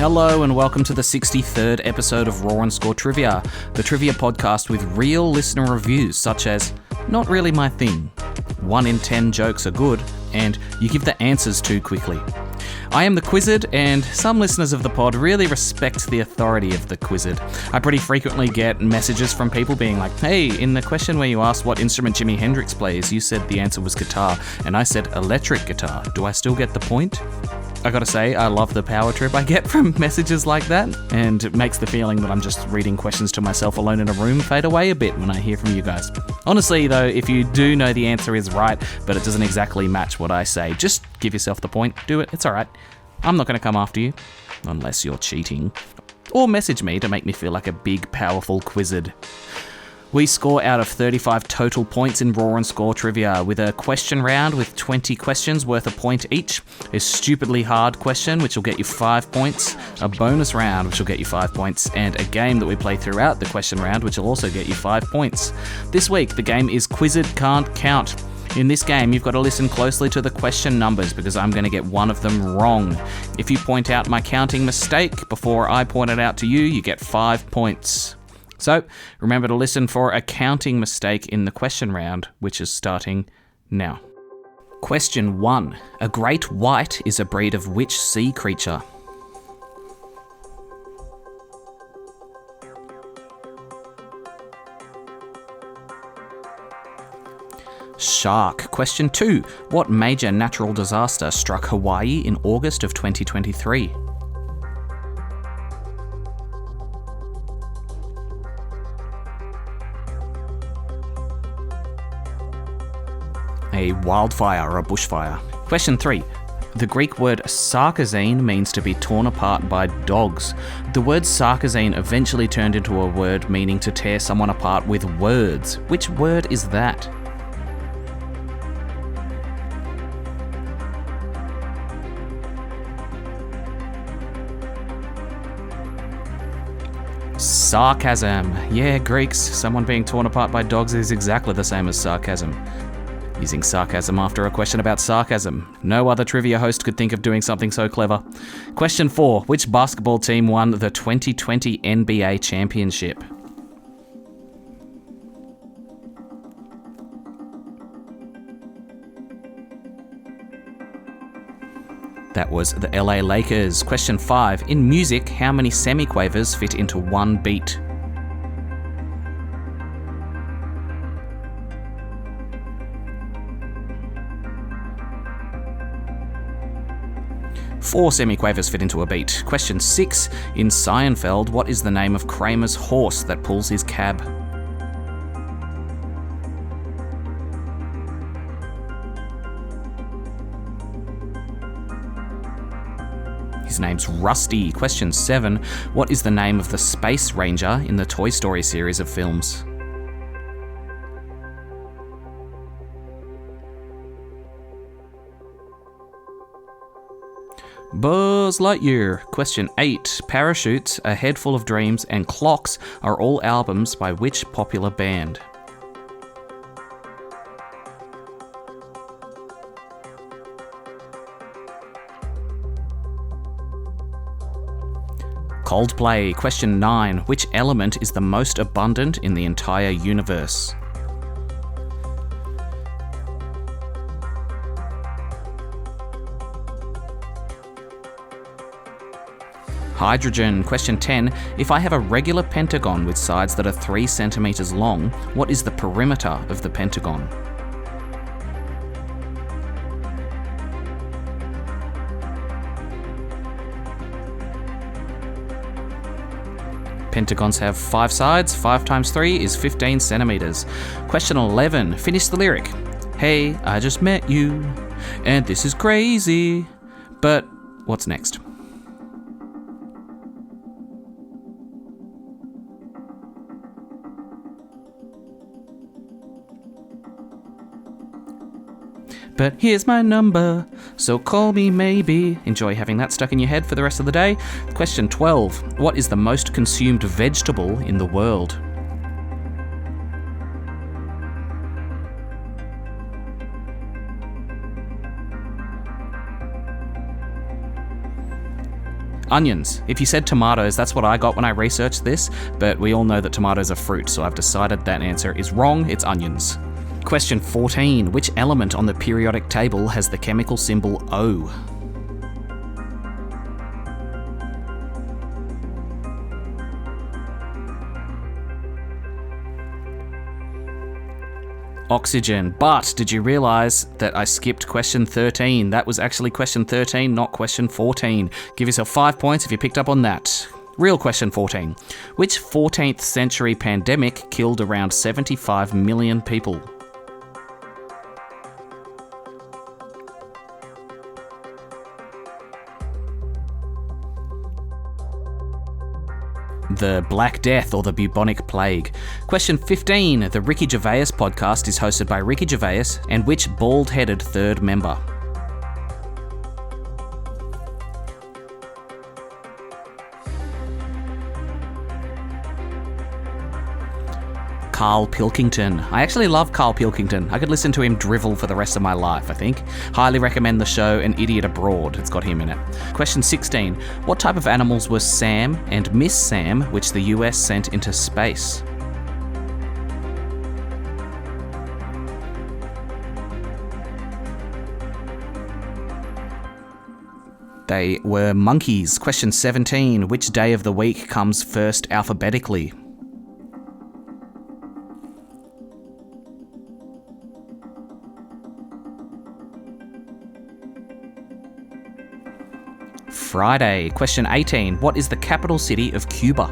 Hello and welcome to the 63rd episode of Raw and Score Trivia, the trivia podcast with real listener reviews such as Not Really My Thing, 1 in 10 jokes are good, and you give the answers too quickly. I am the Quizzard, and some listeners of the pod really respect the authority of the Quizzard. I pretty frequently get messages from people being like, hey, in the question where you asked what instrument Jimi Hendrix plays, you said the answer was guitar, and I said electric guitar. Do I still get the point? I gotta say, I love the power trip I get from messages like that, and it makes the feeling that I'm just reading questions to myself alone in a room fade away a bit when I hear from you guys. Honestly, though, if you do know the answer is right, but it doesn't exactly match what I say, just give yourself the point. Do it. It's alright. I'm not gonna come after you, unless you're cheating. Or message me to make me feel like a big, powerful Quizzard. We score out of 35 total points in Raw and Score Trivia, with a question round with 20 questions worth a point each, a stupidly hard question which will get you 5 points, a bonus round which will get you 5 points, and a game that we play throughout the question round which will also get you 5 points. This week the game is Quizzard Can't Count. In this game, you've got to listen closely to the question numbers because I'm going to get one of them wrong. If you point out my counting mistake before I point it out to you, you get 5 points. So, remember to listen for a counting mistake in the question round, which is starting now. Question 1. A great white is a breed of which sea creature? Shark. Question 2. What major natural disaster struck Hawaii in August of 2023? A wildfire or a bushfire. Question 3. The Greek word sarkazine means to be torn apart by dogs. The word sarkazine eventually turned into a word meaning to tear someone apart with words. Which word is that? Sarcasm. Yeah, Greeks. Someone being torn apart by dogs is exactly the same as sarcasm. Using sarcasm after a question about sarcasm. No other trivia host could think of doing something so clever. Question 4. Which basketball team won the 2020 NBA championship? That was the LA Lakers. Question 5. In music, how many semiquavers fit into one beat? Four semiquavers fit into a beat. Question 6. In Seinfeld, what is the name of Kramer's horse that pulls his cab? His name's Rusty. Question 7. What is the name of the Space Ranger in the Toy Story series of films? Buzz Lightyear. Question 8. Parachutes, A Head Full of Dreams, and Clocks are all albums by which popular band? Coldplay. Question 9. Which element is the most abundant in the entire universe? Hydrogen. Question 10. If I have a regular pentagon with sides that are 3 centimeters long, what is the perimeter of the pentagon? Pentagons have 5 sides. 5 times 3 is 15 centimeters. Question 11. Finish the lyric. Hey, I just met you, and this is crazy. But what's next? But here's my number, so call me maybe. Enjoy having that stuck in your head for the rest of the day. Question 12. What is the most consumed vegetable in the world? Onions. If you said tomatoes, that's what I got when I researched this, but we all know that tomatoes are fruit, so I've decided that answer is wrong. It's onions. Question 14. Which element on the periodic table has the chemical symbol O? Oxygen. But did you realise that I skipped question 13? That was actually question 13, not question 14. Give yourself 5 points if you picked up on that. Real question 14. Which 14th century pandemic killed around 75 million people? The Black Death or the bubonic plague. Question 15. The Ricky Gervais podcast is hosted by Ricky Gervais and which bald-headed third member? Carl Pilkington. I actually love Carl Pilkington. I could listen to him drivel for the rest of my life, I think. Highly recommend the show An Idiot Abroad. It's got him in it. Question 16. What type of animals were Sam and Miss Sam, which the US sent into space? They were monkeys. Question 17. Which day of the week comes first alphabetically? Friday. Question 18. What is the capital city of Cuba?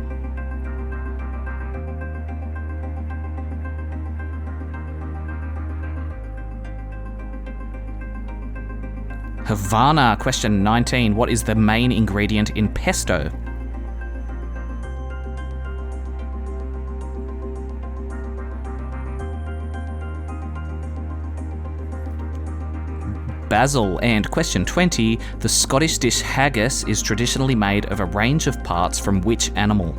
Havana. Question 19. What is the main ingredient in pesto? Basil. And question 20, the Scottish dish haggis is traditionally made of a range of parts from which animal?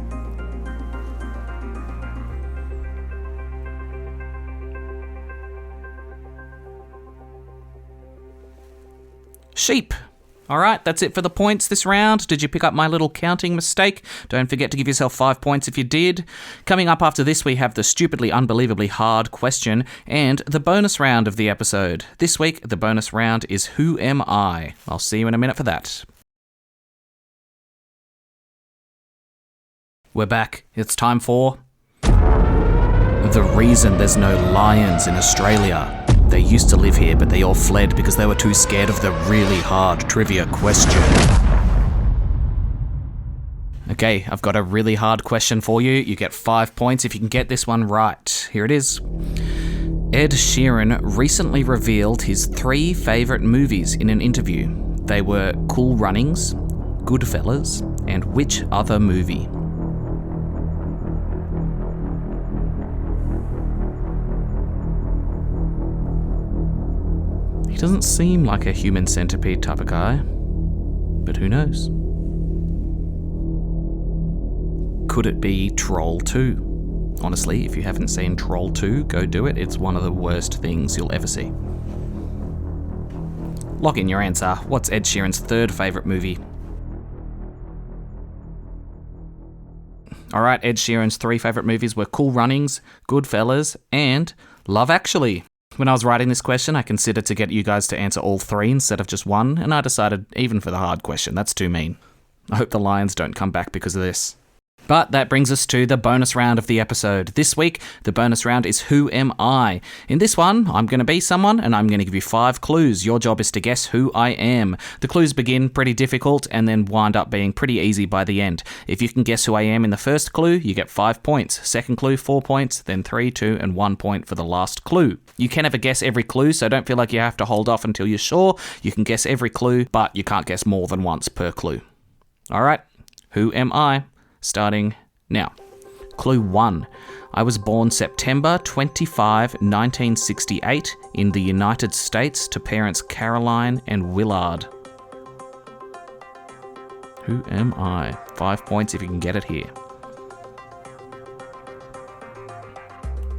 Sheep. All right, that's it for the points this round. Did you pick up my little counting mistake? Don't forget to give yourself 5 points if you did. Coming up after this, we have the stupidly, unbelievably hard question and the bonus round of the episode. This week, the bonus round is Who Am I? I'll see you in a minute for that. We're back. It's time for the reason there's no lions in Australia. They used to live here, but they all fled because they were too scared of the really hard trivia question. Okay, I've got a really hard question for you. You get 5 points if you can get this one right. Here it is. Ed Sheeran recently revealed his 3 favourite movies in an interview. They were Cool Runnings, Goodfellas, and which other movie? He doesn't seem like a human centipede type of guy, but who knows? Could it be Troll 2? Honestly, if you haven't seen Troll 2, go do it. It's one of the worst things you'll ever see. Lock in your answer. What's Ed Sheeran's 3rd favourite movie? Alright, Ed Sheeran's 3 favourite movies were Cool Runnings, Goodfellas, and Love Actually. When I was writing this question, I considered to get you guys to answer all 3 instead of just 1, and I decided, even for the hard question, that's too mean. I hope the Lions don't come back because of this. But that brings us to the bonus round of the episode. This week, the bonus round is Who Am I? In this one, I'm going to be someone and I'm going to give you 5 clues. Your job is to guess who I am. The clues begin pretty difficult and then wind up being pretty easy by the end. If you can guess who I am in the first clue, you get 5 points. Second clue, 4 points, then 3, 2, and 1 point for the last clue. You can never guess every clue, so don't feel like you have to hold off until you're sure. You can guess every clue, but you can't guess more than once per clue. All right, who am I? Starting now. Clue 1. I was born September 25, 1968 in the United States to parents Caroline and Willard. Who am I? 5 points if you can get it here.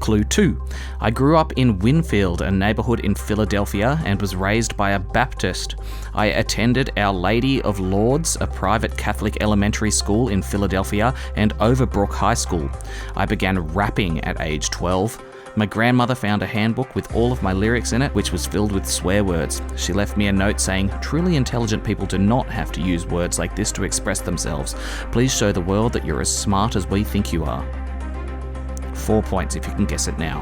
Clue 2. I grew up in Winfield, a neighbourhood in Philadelphia, and was raised by a Baptist. I attended Our Lady of Lourdes, a private Catholic elementary school in Philadelphia, and Overbrook High School. I began rapping at age 12. My grandmother found a handbook with all of my lyrics in it, which was filled with swear words. She left me a note saying, "Truly intelligent people do not have to use words like this to express themselves. Please show the world that you're as smart as we think you are." 4 points if you can guess it now.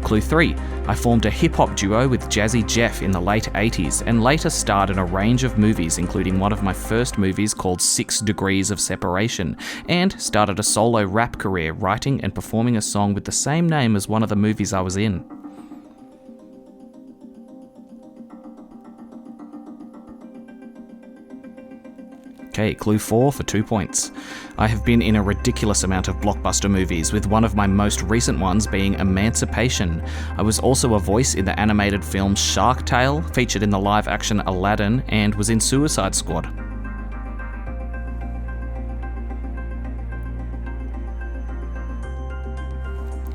Clue 3. I formed a hip-hop duo with Jazzy Jeff in the late 80s and later starred in a range of movies, including one of my first movies called 6 Degrees of Separation, and started a solo rap career writing and performing a song with the same name as one of the movies I was in. Okay, clue 4 for 2 points. I have been in a ridiculous amount of blockbuster movies, with one of my most recent ones being Emancipation. I was also a voice in the animated film Shark Tale, featured in the live-action Aladdin, and was in Suicide Squad.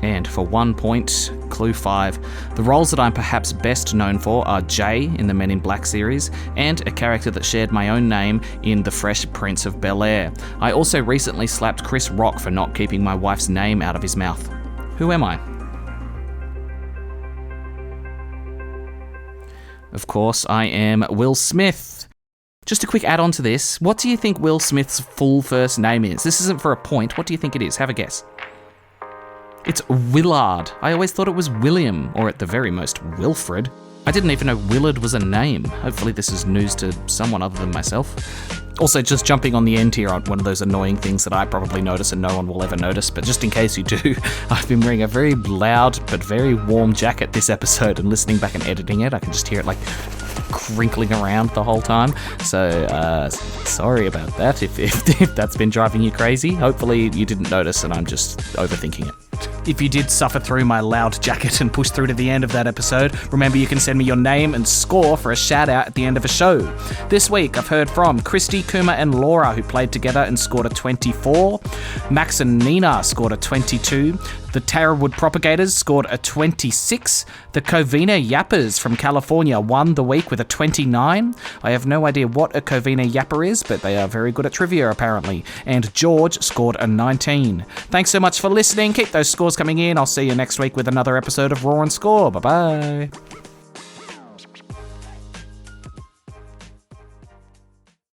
And for 1 point, clue 5. The roles that I'm perhaps best known for are Jay in the Men in Black series, and a character that shared my own name in The Fresh Prince of Bel-Air. I also recently slapped Chris Rock for not keeping my wife's name out of his mouth. Who am I? Of course, I am Will Smith. Just a quick add-on to this. What do you think Will Smith's full first name is? This isn't for a point. What do you think it is? Have a guess. It's Willard. I always thought it was William, or at the very most, Wilfred. I didn't even know Willard was a name. Hopefully this is news to someone other than myself. Also, just jumping on the end here on one of those annoying things that I probably notice and no one will ever notice, but just in case you do, I've been wearing a very loud but very warm jacket this episode, and listening back and editing it, I can just hear it like crinkling around the whole time. So, sorry about that if that's been driving you crazy. Hopefully you didn't notice and I'm just overthinking it. If you did suffer through my loud jacket and push through to the end of that episode, remember you can send me your name and score for a shout out at the end of a show. This week I've heard from Christy, Kuma and Laura, who played together and scored a 24. Max and Nina scored a 22. The Tarawood Propagators scored a 26. The Covina Yappers from California won the week with a 29. I have no idea what a Covina Yapper is, but they are very good at trivia apparently. And George scored a 19. Thanks so much for listening. Keep those scores coming in. I'll see you next week with another episode of Raw and Score. Bye-bye.